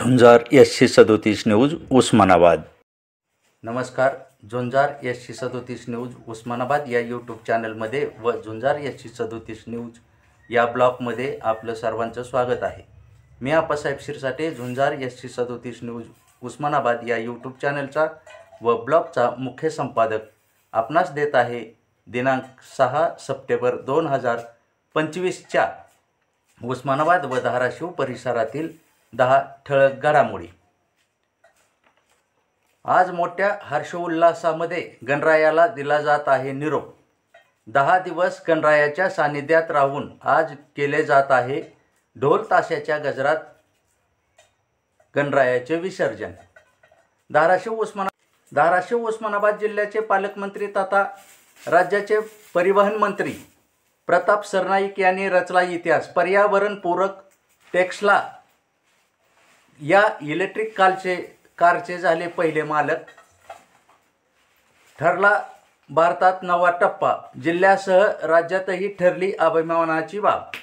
झुंजार SC37 news Osmanabad. नमस्कार, झुंजार SC37 news Osmanabad या YouTube चॅनलमध्ये व झुंजार SC37 न्यूज या ब्लॉगमध्ये आपलं सर्वांचं स्वागत आहे। मी आप्पासाहेब शिरसाटे, झुंजार SC37 न्यूज उस्मानाबाद या यूट्यूब चॅनलचा व ब्लॉगचा मुख्य संपादक आपणास देत आहे। दिनांक 6 सप्टेंबर 2025च्या उस्मानाबाद व धाराशिव परिसरातील 10 ठळक घडामोडी। आज मोठ्या हर्षोल्लासामध्ये गणरायाला दिला जात आहे निरोप। 10 दिवस गणरायाच्या सानिध्यात राहून आज केले जात आहे ढोल ताशाच्या गजरात गणरायाचे विसर्जन। धाराशिव उस्मानाबाद जिल्ह्याचे पालकमंत्री तथा राज्याचे परिवहन मंत्री प्रताप सरनाईक यांनी रचला इतिहास। पर्यावरण पूरक टेक्स्ला या इलेक्ट्रिक कारचे झाले पहिले मालक। ठरला भारतात 9वा टप्पा। जिल्ह्यासह राज्यातही ठरली अभिमानाची बाब।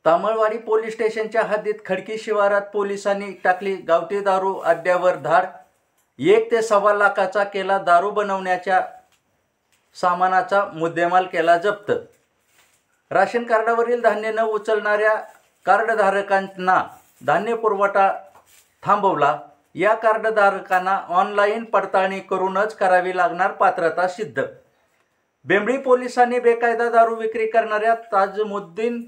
तामळवाडी पोलीस स्टेशनच्या हद्दीत खडकी शिवारात पोलिसांनी टाकली गावठी दारू अड्ड्यावर धाड। 1 ते सव्वा लाखाचा केला दारू बनवण्याच्या सामानाचा मुद्देमाल केला जप्त। राशन कार्डावरील धान्य न उचलणाऱ्या कार्डधारकांना धान्य पुरवठा थांबवला। या कार्डधारकांना ऑनलाईन पडताळणी करूनच करावी लागणार पात्रता सिद्ध। बेंबळी पोलिसांनी बेकायदा दारू विक्री करणाऱ्या ताजमुद्दीन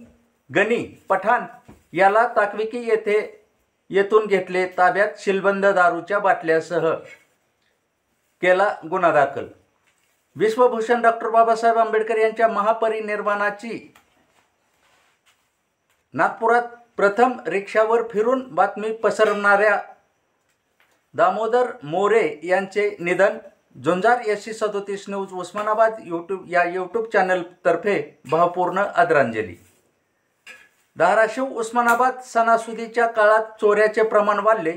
गनी पठाण याला ताकविकी येथून घेतले ताब्यात। शिलबंद दारूच्या बाटल्यासह केला गुन्हा दाखल। विश्वभूषण डॉक्टर बाबासाहेब आंबेडकर यांच्या महापरिनिर्वाणाची नागपुरात प्रथम रिक्षावर फिरून बातमी पसरवणाऱ्या दामोदर मोरे यांचे निधन। झुंजार SC37 न्यूज उस्मानाबाद या यूट्यूब चॅनलतर्फे भावपूर्ण आदरांजली। धाराशिव उस्मानाबाद सणासुदीच्या काळात चोऱ्याचे प्रमाण वाढले।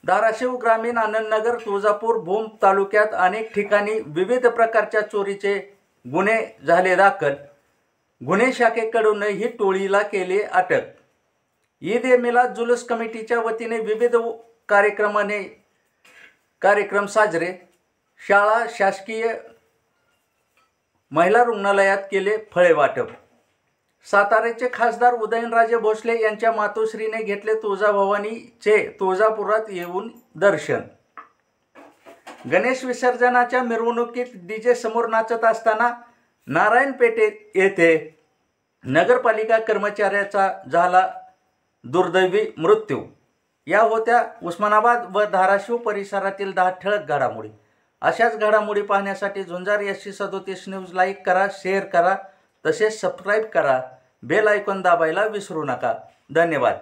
धाराशिव ग्रामीण, आनंदनगर, तुळजापूर, भूम तालुक्यात अनेक ठिकाणी विविध प्रकारच्या चोरीचे गुन्हे झाले दाखल। गुन्हे शाखेकडूनही टोळीला केले अटक। ईद ए मिलाद जुलूस कमिटीच्या वतीने विविध कार्यक्रम साजरे। शाळा, शासकीय महिला रुग्णालयात केले फळे वाटप। साताऱ्याचे खासदार उदयनराजे भोसले यांच्या मातोश्रीने घेतले तुळजाभवानीचे तुळजापुरात येऊन दर्शन। गणेश विसर्जनाच्या मिरवणुकीत डीजे समोर नाचत असताना नारायणपेठ येथे नगरपालिका कर्मचाऱ्याचा झाला दुर्दैवी मृत्यू। या होत्या उस्मानाबाद व धाराशिव परिसरातील 10 ठळक घडामोडी। अशाच घडामोडी पाहण्यासाठी झुंजार SC37 न्यूज लाईक करा, शेअर करा, तसेच सबस्क्राईब करा। बेल आयकॉन दाबायला विसरू नका। धन्यवाद।